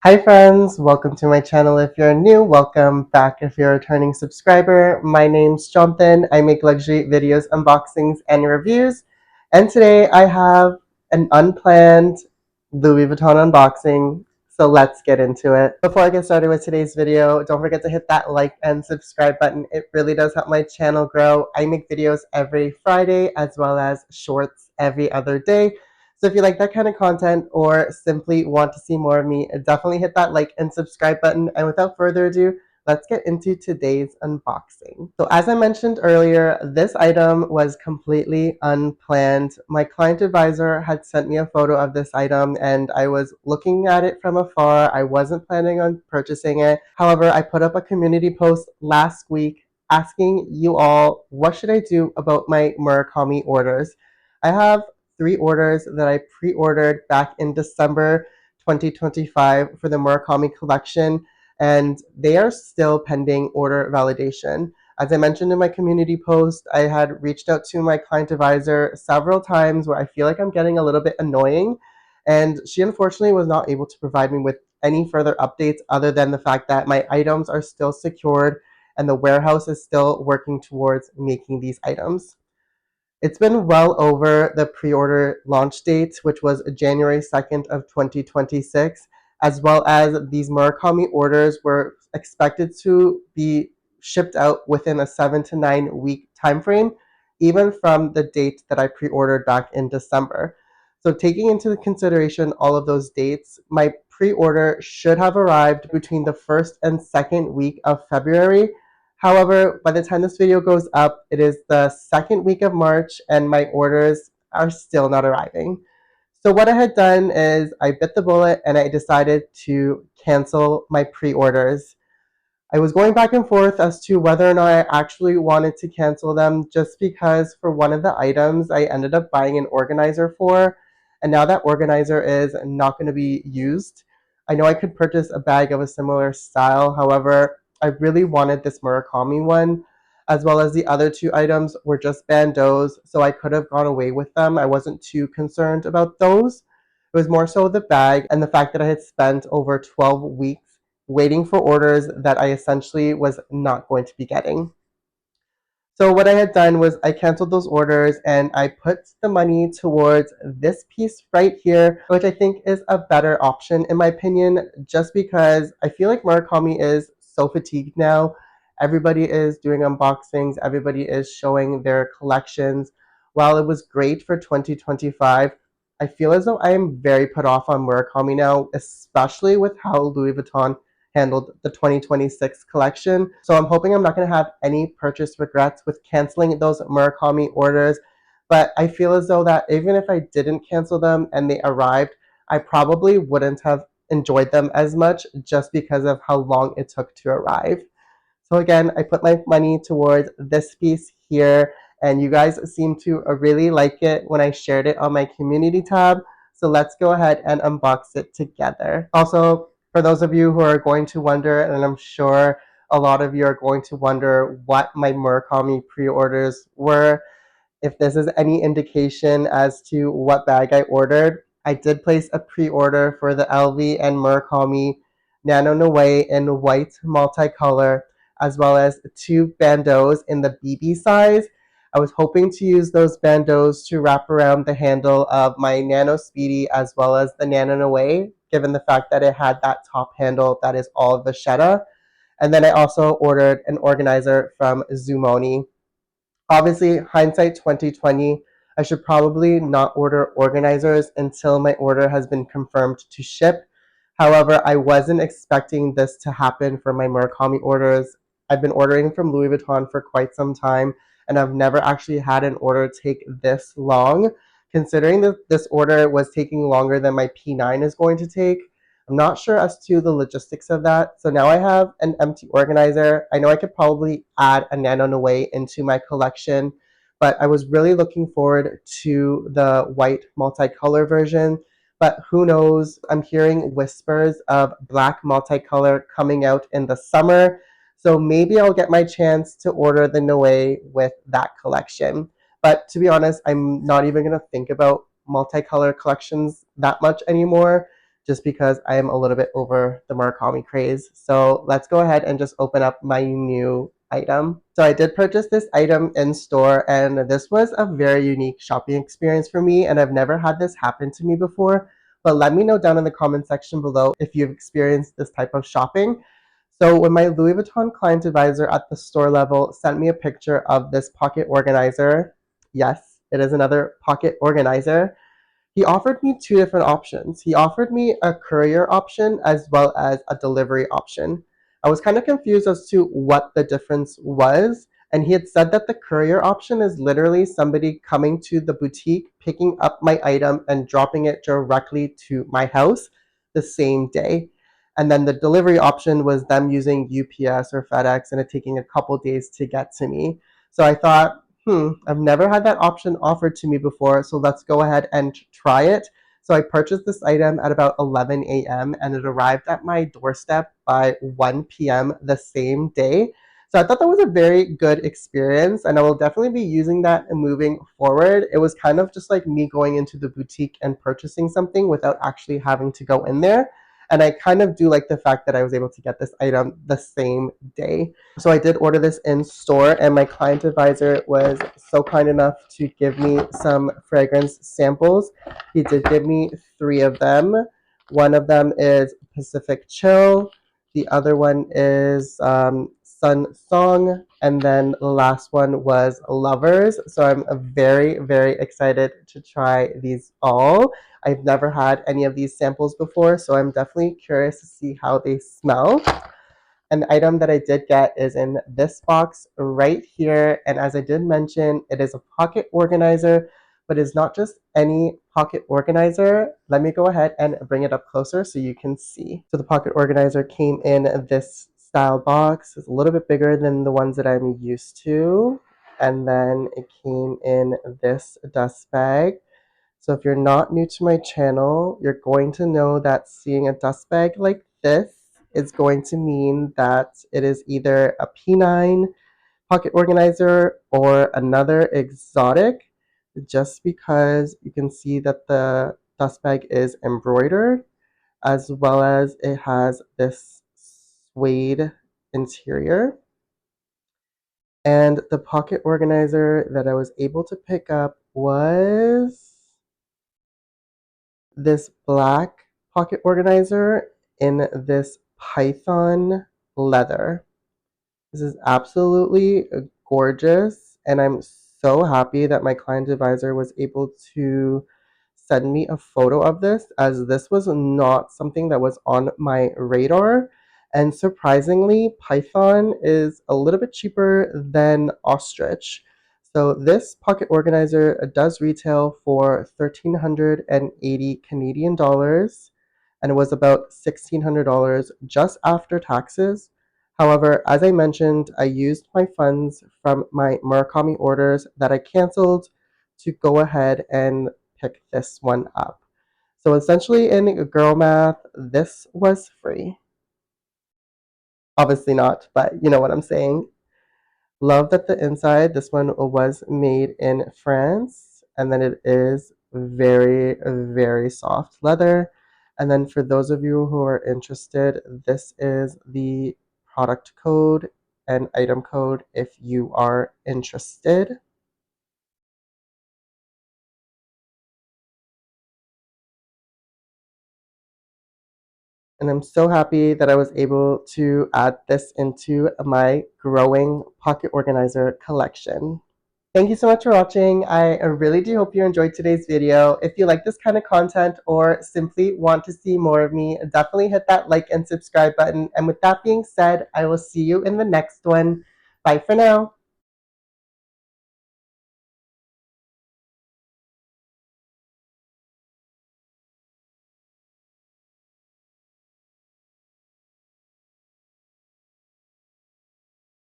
Hi friends, welcome to my channel. If you're new, welcome back if you're a returning subscriber. My name's Jonathan. I make luxury videos, unboxings, and reviews. And today I have an unplanned Louis Vuitton unboxing. So let's get into it. Before I get started with today's video, don't forget to hit that like and subscribe button. It really does help my channel grow. I make videos every Friday as well as shorts every other day. So if you like that kind of content or simply want to see more of me, definitely hit that like and subscribe button. And without further ado, let's get into today's unboxing. So as I mentioned earlier, this item was completely unplanned. My client advisor had sent me a photo of this item and I was looking at it from afar. I wasn't planning on purchasing it. However, I put up a community post last week asking you all, what should I do about my Murakami orders? I have 3 orders that I pre-ordered back in December 2025 for the Murakami collection, and they are still pending order validation. As I mentioned in my community post, I had reached out to my client advisor several times where I feel like I'm getting a little bit annoying, and she unfortunately was not able to provide me with any further updates other than the fact that my items are still secured and the warehouse is still working towards making these items. It's been well over the pre-order launch date, which was January 2nd of 2026, as well as these Murakami orders were expected to be shipped out within a 7 to 9 week time frame, even from the date that I pre-ordered back in December. So taking into consideration all of those dates, my pre-order should have arrived between the first and second week of February. However, by the time this video goes up, it is the second week of March and my orders are still not arriving. So what I had done is I bit the bullet and I decided to cancel my pre-orders. I was going back and forth as to whether or not I actually wanted to cancel them, just because for one of the items I ended up buying an organizer for, and now that organizer is not going to be used. I know I could purchase a bag of a similar style, however, I really wanted this Murakami one, as well as the other 2 items were just bandeaus, so I could have gone away with them. I wasn't too concerned about those. It was more so the bag and the fact that I had spent over 12 weeks waiting for orders that I essentially was not going to be getting. So what I had done was I canceled those orders and I put the money towards this piece right here, which I think is a better option in my opinion, just because I feel like Murakami is so fatigued now. Everybody is doing unboxings, everybody is showing their collections. While it was great for 2025, I feel as though I am very put off on Murakami now, especially with how Louis Vuitton handled the 2026 collection. So I'm hoping I'm not going to have any purchase regrets with canceling those Murakami orders. But I feel as though that even if I didn't cancel them and they arrived, I probably wouldn't have enjoyed them as much just because of how long it took to arrive. So again, I put my money towards this piece here, and you guys seem to really like it when I shared it on my community tab. So let's go ahead and unbox it together. Also, for those of you who are going to wonder, and I'm sure a lot of you are going to wonder what my Murakami pre-orders were, if this is any indication as to what bag I ordered, I did place a pre-order for the LV and Murakami Nano Noe in white multicolor, as well as 2 bandeaus in the BB size. I was hoping to use those bandeaus to wrap around the handle of my Nano Speedy as well as the Nano Noe, given the fact that it had that top handle that is all vachetta. And then I also ordered an organizer from Zoomoni. Obviously, hindsight 2020, I should probably not order organizers until my order has been confirmed to ship. However, I wasn't expecting this to happen for my Murakami orders. I've been ordering from Louis Vuitton for quite some time, and I've never actually had an order take this long. Considering that this order was taking longer than my P9 is going to take, I'm not sure as to the logistics of that. So now I have an empty organizer. I know I could probably add a Nano Noe into my collection, but I was really looking forward to the white multicolor version. But who knows? I'm hearing whispers of black multicolor coming out in the summer. So maybe I'll get my chance to order the Noe with that collection. But to be honest, I'm not even going to think about multicolor collections that much anymore, just because I am a little bit over the Murakami craze. So let's go ahead and just open up my new item. So I did purchase this item in store, and this was a very unique shopping experience for me, and I've never had this happen to me before. But let me know down in the comment section below if you've experienced this type of shopping. So when my Louis Vuitton client advisor at the store level sent me a picture of this pocket organizer, yes, it is another pocket organizer, he offered me two different options. He offered me a courier option as well as a delivery option. I was kind of confused as to what the difference was. And he had said that the courier option is literally somebody coming to the boutique, picking up my item, and dropping it directly to my house the same day. And then the delivery option was them using UPS or FedEx and it taking a couple days to get to me. So I thought, I've never had that option offered to me before, so let's go ahead and try it. So I purchased this item at about 11 a.m. and it arrived at my doorstep by 1 p.m. the same day. So I thought that was a very good experience, and I will definitely be using that moving forward. It was kind of just like me going into the boutique and purchasing something without actually having to go in there. And I kind of do like the fact that I was able to get this item the same day. So I did order this in store, and my client advisor was so kind enough to give me some fragrance samples. He did give me three of them. One of them is Pacific Chill. The other one is Sun Song. And then the last one was Lovers. So I'm very, very excited to try these all. I've never had any of these samples before, so I'm definitely curious to see how they smell. An item that I did get is in this box right here. And as I did mention, it is a pocket organizer, but it's not just any pocket organizer. Let me go ahead and bring it up closer so you can see. So the pocket organizer came in this style box. It's a little bit bigger than the ones that I'm used to. And then it came in this dust bag. So if you're not new to my channel, you're going to know that seeing a dust bag like this is going to mean that it is either a P9 pocket organizer or another exotic, just because you can see that the dust bag is embroidered, as well as it has this suede interior. And the pocket organizer that I was able to pick up was this black pocket organizer in this python leather. This is absolutely gorgeous, and I'm so happy that my client advisor was able to send me a photo of this, as this was not something that was on my radar. And surprisingly, python is a little bit cheaper than ostrich. So this pocket organizer does retail for 1,380 Canadian dollars, and it was about $1,600 just after taxes. However, as I mentioned, I used my funds from my Murakami orders that I canceled to go ahead and pick this one up. So essentially, in girl math, this was free. Obviously not, but you know what I'm saying. Love that the inside, this one was made in France, and then it is very, very soft leather. And then for those of you who are interested, this is the product code and item code if you are interested. And I'm so happy that I was able to add this into my growing pocket organizer collection. Thank you so much for watching. I really do hope you enjoyed today's video. If you like this kind of content or simply want to see more of me, definitely hit that like and subscribe button. And with that being said, I will see you in the next one. Bye for now.